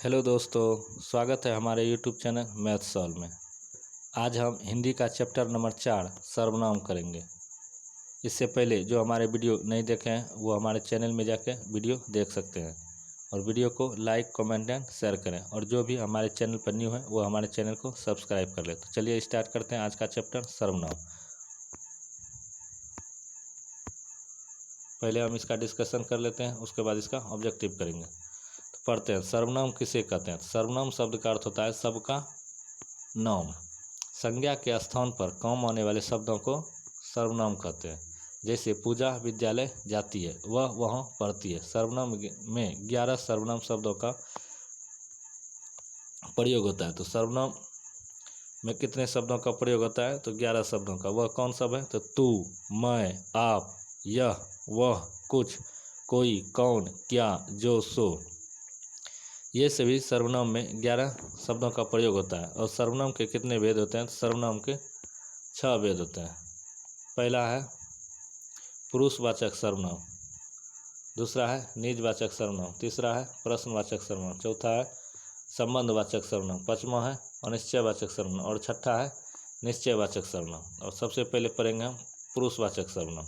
Hello दोस्तों, स्वागत है हमारे यूट्यूब चैनल मैथ सॉल्व में। आज हम हिंदी का चैप्टर नंबर 4 सर्वनाम करेंगे। इससे पहले जो हमारे वीडियो नहीं देखे हैं वो हमारे चैनल में जाके वीडियो देख सकते हैं और वीडियो को लाइक कमेंट एंड शेयर करें। और जो भी हमारे चैनल पर न्यू है वो हमारे चैनल को सब्सक्राइब कर ले। तो चलिए स्टार्ट करते हैं आज का चैप्टर सर्वनाम। पहले हम इसका डिस्कशन कर लेते हैं, उसके बाद इसका ऑब्जेक्टिव करेंगे। तो पढ़ते हैं, सर्वनाम किसे कहते हैं। सर्वनाम शब्द का अर्थ होता है सबका नाम। संज्ञा के स्थान पर काम आने वाले शब्दों को सर्वनाम कहते हैं। जैसे पूजा विद्यालय जाती है, वह वहाँ पढ़ती है। सर्वनाम में 11 सर्वनाम शब्दों का प्रयोग होता है। तो सर्वनाम में कितने शब्दों का प्रयोग होता है? तो 11 शब्दों का। वह कौन सब है? तो तू, मैं, आप, यह, वह, कुछ, कोई, कौन, क्या, जो, सो। ये सभी सर्वनाम में 11 शब्दों का प्रयोग होता है। और सर्वनाम के कितने भेद होते हैं? तो सर्वनाम के 6 भेद होते हैं। पहला है पुरुषवाचक सर्वनाम, दूसरा है निजवाचक सर्वनाम, तीसरा है प्रश्नवाचक सर्वनाम, चौथा है संबंधवाचक सर्वनाम, पांचवा है अनिश्चयवाचक सर्वनाम और छठा है निश्चयवाचक सर्वनाम। और सबसे पहले पढ़ेंगे हम पुरुषवाचक सर्वनाम।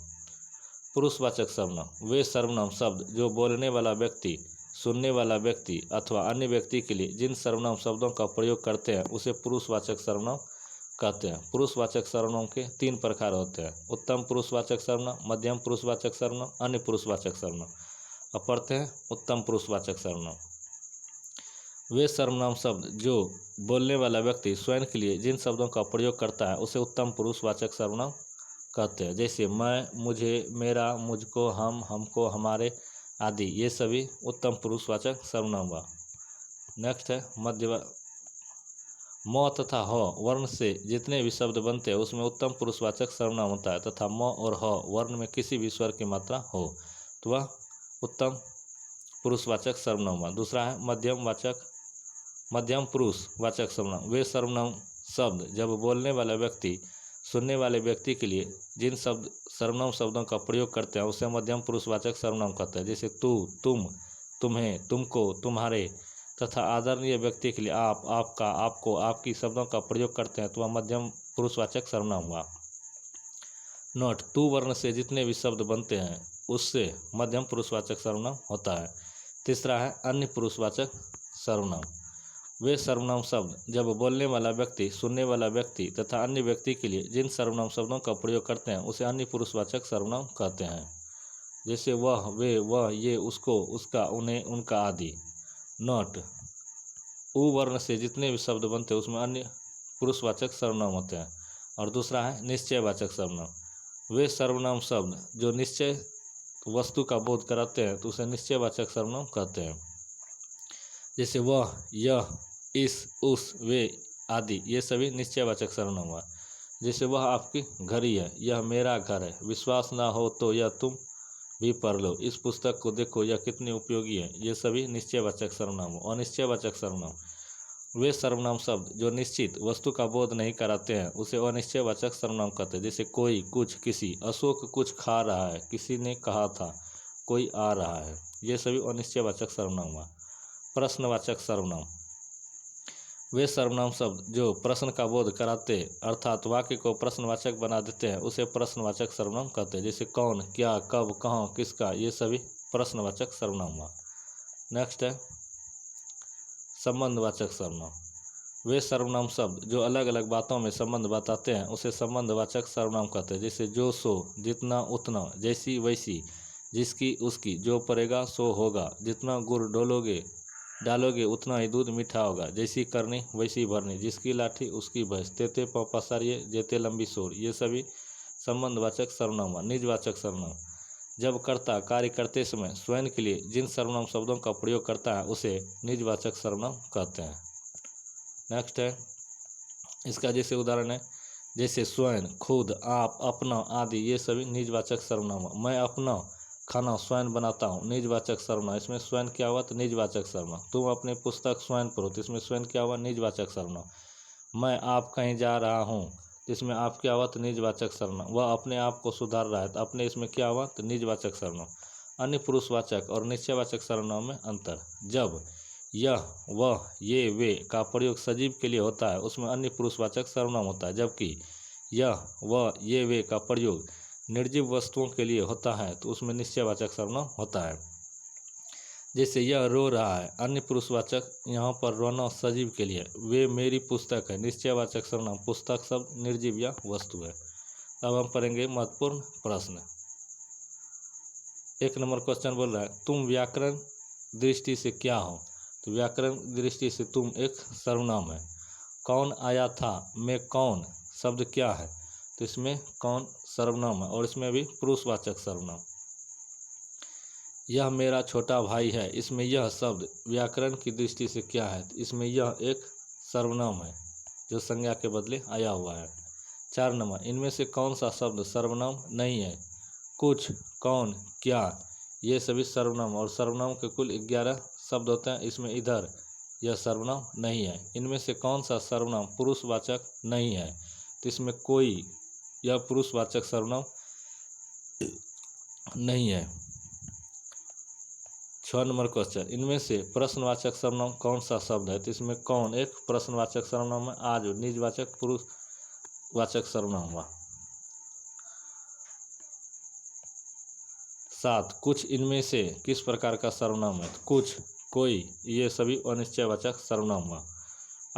पुरुषवाचक सर्वनाम वे सर्वनाम शब्द जो बोलने वाला व्यक्ति, सुनने वाला व्यक्ति अथवा अन्य व्यक्ति के लिए जिन सर्वनाम शब्दों का प्रयोग करते हैं उसे पुरुषवाचक सर्वनाम कहते हैं। पुरुषवाचक सर्वनाम के 3 प्रकार होते हैं: उत्तम पुरुषवाचक सर्वनाम, मध्यम पुरुषवाचक सर्वनाम, अन्य पुरुषवाचक सर्वनाम। अब पढ़ते हैं उत्तम पुरुषवाचक सर्वनाम। वे सर्वनाम शब्द जो बोलने वाला व्यक्ति स्वयं के लिए जिन शब्दों का प्रयोग करता है उसे उत्तम पुरुषवाचक सर्वनाम कहते हैं। जैसे मैं, मुझे, मेरा, मुझको, हम, हमको, हमारे आदि, ये सभी उत्तम पुरुषवाचक सर्वनाम हुआ। नेक्स्ट है मध्य। म तथा ह वर्ण से जितने भी शब्द बनते हैं उसमें उत्तम पुरुषवाचक सर्वनाम होता है तथा म और ह वर्ण में किसी भी स्वर की मात्रा हो तो वह उत्तम पुरुषवाचक सर्वनाम हुआ। दूसरा है मध्यम पुरुषवाचक सर्वनाम। वे सर्वनाम शब्द जब बोलने वाला व्यक्ति सुनने वाले व्यक्ति के लिए जिन सर्वनाम शब्दों का प्रयोग करते हैं उसे मध्यम पुरुषवाचक सर्वनाम कहते हैं। जैसे तू, तुम, तुम्हें, तुमको, तुम्हारे तथा आदरणीय व्यक्ति के लिए आप, आपका, आपको, आपकी शब्दों का प्रयोग करते हैं तो वह मध्यम पुरुषवाचक सर्वनाम हुआ। नोट: तू वर्ण से जितने भी शब्द बनते हैं उससे मध्यम पुरुषवाचक सर्वनाम होता है। तीसरा है अन्य पुरुषवाचक सर्वनाम। वे सर्वनाम शब्द जब बोलने वाला व्यक्ति, सुनने वाला व्यक्ति तथा अन्य व्यक्ति के लिए जिन सर्वनाम शब्दों का प्रयोग करते हैं उसे अन्य पुरुषवाचक सर्वनाम कहते हैं। जैसे वह, वे, वह, ये, उसको, उसका, उन्हें, उनका आदि। नोट: उ वर्ण से जितने भी शब्द बनते हैं उसमें अन्य पुरुषवाचक सर्वनाम होते हैं। और दूसरा है निश्चयवाचक सर्वनाम। वे सर्वनाम शब्द जो निश्चय वस्तु का बोध कराते हैं तो उसे निश्चयवाचक सर्वनाम कहते हैं। जैसे वह, यह, इस, उस, वे आदि, ये सभी निश्चयवाचक सर्वनाम हुआ। जैसे वह आपकी घड़ी है, यह मेरा घर है, विश्वास ना हो तो यह तुम भी पढ़ लो, इस पुस्तक को देखो यह कितनी उपयोगी है, ये सभी निश्चयवाचक सर्वनाम हो। अनिश्चयवाचक सर्वनाम। वे सर्वनाम शब्द जो निश्चित वस्तु का बोध नहीं कराते हैं उसे अनिश्चयवाचक सर्वनाम कहते हैं। जैसे कोई, कुछ, किसी, अशोक कुछ खा रहा है, किसी ने कहा था, कोई आ रहा है, ये सभी अनिश्चयवाचक सर्वनाम हुआ। प्रश्नवाचक सर्वनाम। वे सर्वनाम शब्द जो प्रश्न का बोध कराते अर्थात वाक्य को प्रश्नवाचक बना देते हैं उसे प्रश्नवाचक सर्वनाम कहते हैं। जैसे कौन, क्या, कब, कहाँ, किसका, ये सभी प्रश्नवाचक सर्वनाम हुआ। नेक्स्ट है संबंधवाचक सर्वनाम। वे सर्वनाम शब्द जो अलग अलग बातों में संबंध बताते हैं उसे संबंधवाचक सर्वनाम कहते हैं। जैसे जो, सो, जितना, उतना, जैसी, वैसी, जिसकी, उसकी, जो पड़ेगा सो होगा, जितना गुड़ डालोगे उतना ही दूध मीठा होगा, जैसी करनी वैसी भरनी, जिसकी लाठी उसकी भैंस, तेते पाँव पसारिए जेते लंबी सोर, ये सभी संबंधवाचक सर्वनाम हुआ। निजवाचक सर्वनाम। जब कर्ता कार्य करते समय स्वयं के लिए जिन सर्वनाम शब्दों का प्रयोग करता है उसे निजवाचक सर्वनाम कहते हैं। नेक्स्ट है इसका जैसे उदाहरण है जैसे स्वयं, खुद, आप, अपना आदि, ये सभी निजवाचक सर्वनाम हुआ। मैं अपना खाना स्वयं बनाता हूँ, निजवाचक सर्वनाम। इसमें स्वयं क्या हुआ? तो निजवाचक सर्वनाम। तुम अपनी पुस्तक स्वयं पढ़ो तो इसमें स्वयं क्या हुआ? निजवाचक सर्वनाम। मैं आप कहीं जा रहा हूँ तो इसमें आप क्या हुआ? तो निजवाचक सर्वनाम। वह अपने आप को सुधार रहा है तो अपने इसमें क्या हुआ? तो निजवाचक सर्वनाम। अन्य पुरुषवाचक और निश्चयवाचक सर्वनाम में अंतर। जब यह वह ये वे का प्रयोग सजीव के लिए होता है उसमें अन्य पुरुषवाचक सर्वनाम होता है, जबकि यह वह ये वे का प्रयोग निर्जीव वस्तुओं के लिए होता है तो उसमें निश्चयवाचक सर्वनाम होता है। जैसे यह रो रहा है, अन्य पुरुषवाचक यहाँ पर रोना सजीव के लिए, वे मेरी पुस्तक है, निश्चयवाचक सर्वनाम पुस्तक शब्द निर्जीव या वस्तु है। अब हम पढ़ेंगे महत्वपूर्ण प्रश्न। 1 नंबर क्वेश्चन बोल रहा है तुम व्याकरण दृष्टि से क्या हो, तो व्याकरण दृष्टि से तुम एक सर्वनाम है। कौन आया था, मैं कौन शब्द क्या है, तो इसमें कौन सर्वनाम है और इसमें भी पुरुषवाचक सर्वनाम। यह मेरा छोटा भाई है, इसमें यह शब्द व्याकरण की दृष्टि से क्या है, तो इसमें यह एक सर्वनाम है जो संज्ञा के बदले आया हुआ है। 4 नंबर इनमें से कौन सा शब्द सर्वनाम नहीं है, कुछ, कौन, क्या, ये सभी सर्वनाम और सर्वनाम के कुल 11 शब्द होते हैं, इसमें इधर यह सर्वनाम नहीं है। इनमें से कौन सा सर्वनाम पुरुषवाचक नहीं है, तो इसमें कोई यह पुरुषवाचक सर्वनाम नहीं है। 6 नंबर क्वेश्चन इनमें से प्रश्नवाचक सर्वनाम कौन सा शब्द है, तो इसमें कौन एक प्रश्नवाचक सर्वनाम है, आज निजवाचक पुरुषवाचक सर्वनाम हुआ। 7 कुछ इनमें से किस प्रकार का सर्वनाम है, तो कुछ, कोई, ये सभी अनिश्चयवाचक सर्वनाम हुआ।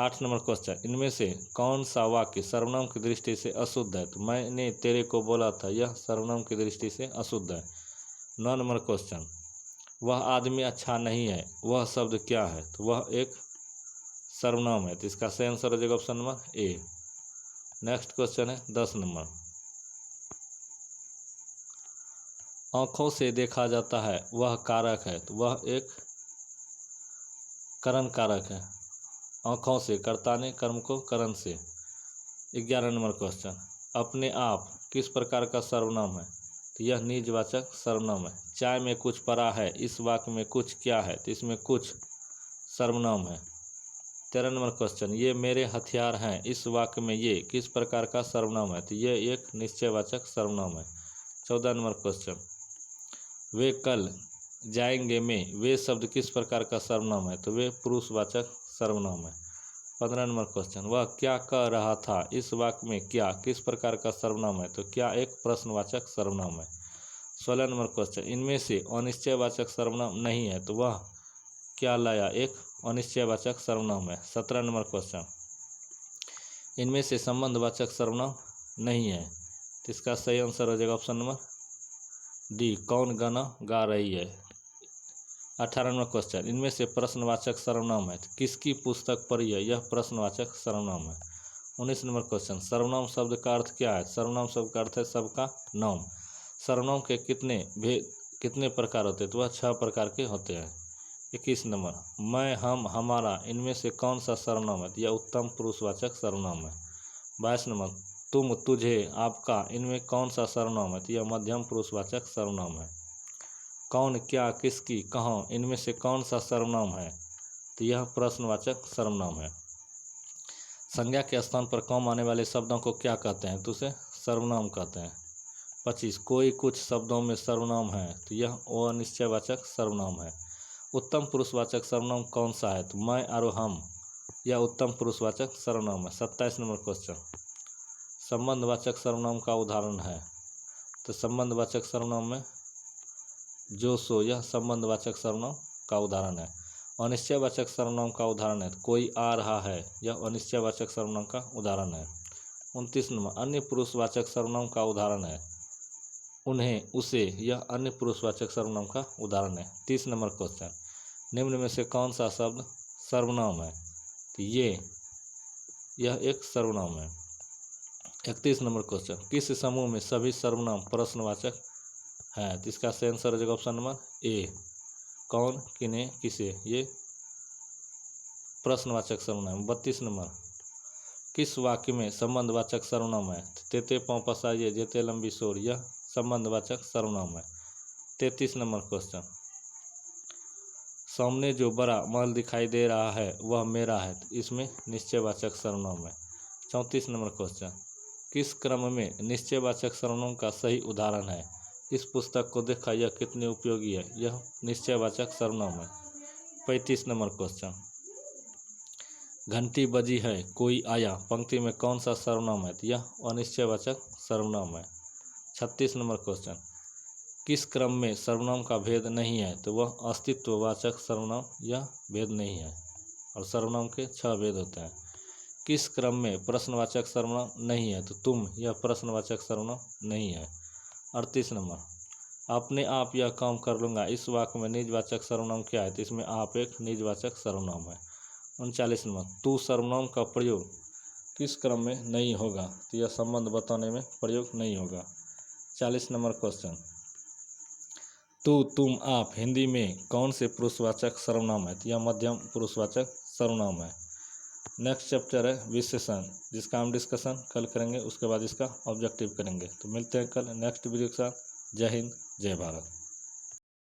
8 नंबर क्वेश्चन इनमें से कौन सा वाक्य सर्वनाम की दृष्टि से अशुद्ध है, तो मैंने तेरे को बोला था, यह सर्वनाम की दृष्टि से अशुद्ध है। 9 नंबर क्वेश्चन वह आदमी अच्छा नहीं है, वह शब्द क्या है, तो वह एक सर्वनाम है, तो इसका सही आंसर हो जाएगा option number A. Next question है 10 नंबर आँखों से देखा जाता है वह कारक है, तो वह एक करण कारक है, आँखों से कर्ता ने कर्म को करण से। 11 नंबर क्वेश्चन अपने आप किस प्रकार का सर्वनाम है, तो यह निजवाचक सर्वनाम है। चाय में कुछ पड़ा है, इस वाक्य में कुछ क्या है, तो इसमें कुछ सर्वनाम है। 13 नंबर क्वेश्चन ये मेरे हथियार हैं, इस वाक्य में ये किस प्रकार का सर्वनाम है, तो ये एक निश्चयवाचक सर्वनाम है। 14 नंबर क्वेश्चन वे कल जाएंगे में वे शब्द किस प्रकार का सर्वनाम है, तो वे पुरुषवाचक सर्वनाम है। 15 नंबर क्वेश्चन वह क्या कह रहा था, इस वाक्य में क्या किस प्रकार का सर्वनाम है, तो क्या एक प्रश्नवाचक सर्वनाम है। 16 नंबर क्वेश्चन इनमें से अनिश्चयवाचक सर्वनाम नहीं है, तो वह क्या लाया, एक अनिश्चयवाचक सर्वनाम है। 17 नंबर क्वेश्चन इनमें से संबंधवाचक सर्वनाम नहीं है, तो इसका सही आंसर हो जाएगा ऑप्शन नंबर डी, कौन गाना गा रही है। 18 नंबर क्वेश्चन इनमें से प्रश्नवाचक सर्वनाम है, तो किसकी पुस्तक पढ़ी है, यह प्रश्नवाचक सर्वनाम है। 19 नंबर क्वेश्चन सर्वनाम शब्द का अर्थ क्या है, सर्वनाम शब्द का अर्थ है सबका नाम। सर्वनाम के कितने प्रकार होते हैं, तो वह 6 प्रकार के होते हैं। 21 नंबर मैं, हम, हमारा, इनमें से कौन सा सर्वनाम है, यह उत्तम पुरुषवाचक सर्वनाम है। 22 नंबर तुम, तुझे, आपका, इनमें कौन सा सर्वनाम है, यह मध्यम पुरुषवाचक सर्वनाम है। कौन, क्या, किसकी, कहाँ, इनमें से कौन सा सर्वनाम है, तो यह प्रश्नवाचक सर्वनाम है। संज्ञा के स्थान पर कम आने वाले शब्दों को क्या कहते हैं, तो उसे सर्वनाम कहते हैं। 25 कोई कुछ शब्दों में सर्वनाम है, तो यह अनिश्चयवाचक सर्वनाम है। उत्तम पुरुषवाचक सर्वनाम कौन सा है, तो मैं और हम, यह उत्तम पुरुषवाचक सर्वनाम है। 27 नंबर क्वेश्चन संबंधवाचक सर्वनाम का उदाहरण है, तो संबंधवाचक सर्वनाम में जो सो, यह संबंधवाचक सर्वनाम का उदाहरण है। अनिश्चयवाचक सर्वनाम का उदाहरण है, कोई आ रहा है, यह अनिश्चयवाचक सर्वनाम का उदाहरण है। 29 नंबर अन्य पुरुषवाचक सर्वनाम का उदाहरण है, उन्हें, उसे, यह अन्य पुरुषवाचक सर्वनाम का उदाहरण है। 30 नंबर क्वेश्चन निम्न में से कौन सा शब्द सर्वनाम है, तो यह एक सर्वनाम है। 31 नंबर क्वेश्चन किस समूह में सभी सर्वनाम प्रश्नवाचक है, तो इसका सही आंसर हो जाएगा ऑप्शन नंबर ए, कौन, किन्हें, किसे, ये प्रश्नवाचक सर्वनाम। 32 नंबर किस वाक्य में संबंधवाचक सर्वनाम है, तेते पाँव पसाइए जेते लंबी शोर, यह संबंधवाचक सर्वनाम है। 33 नंबर क्वेश्चन सामने जो बड़ा महल दिखाई दे रहा है वह मेरा है, तो इसमें निश्चयवाचक सर्वनाम है। 34 नंबर क्वेश्चन किस क्रम में निश्चयवाचक सर्वनाम का सही उदाहरण है, इस पुस्तक को देखा, यह कितनी उपयोगी है, यह निश्चयवाचक सर्वनाम है। 35 नंबर क्वेश्चन, घंटी बजी है, कोई आया, पंक्ति में कौन सा सर्वनाम है? तो यह अनिश्चयवाचक सर्वनाम है। 36 नंबर क्वेश्चन, किस क्रम में सर्वनाम का भेद नहीं है? तो वह अस्तित्ववाचक सर्वनाम, यह भेद नहीं है। और सर्वनाम के 6 भेद होते हैं। किस क्रम में प्रश्नवाचक सर्वनाम नहीं है? तो तुम, यह प्रश्नवाचक सर्वनाम नहीं है। 38 नंबर, अपने आप यह काम कर लूँगा, इस वाक्य में निजवाचक सर्वनाम क्या है? तो इसमें आप एक निजवाचक सर्वनाम है। 39 नंबर, तू सर्वनाम का प्रयोग किस क्रम में नहीं होगा? तो यह संबंध बताने में प्रयोग नहीं होगा। 40 नंबर क्वेश्चन, तू, तुम, आप हिंदी में कौन से पुरुषवाचक सर्वनाम है? तो यह मध्यम पुरुषवाचक सर्वनाम है। नेक्स्ट चैप्टर है विशेषण, जिसका हम डिस्कशन कल करेंगे, उसके बाद इसका ऑब्जेक्टिव करेंगे। तो मिलते हैं कल नेक्स्ट वीडियो के साथ। जय हिंद, जय भारत।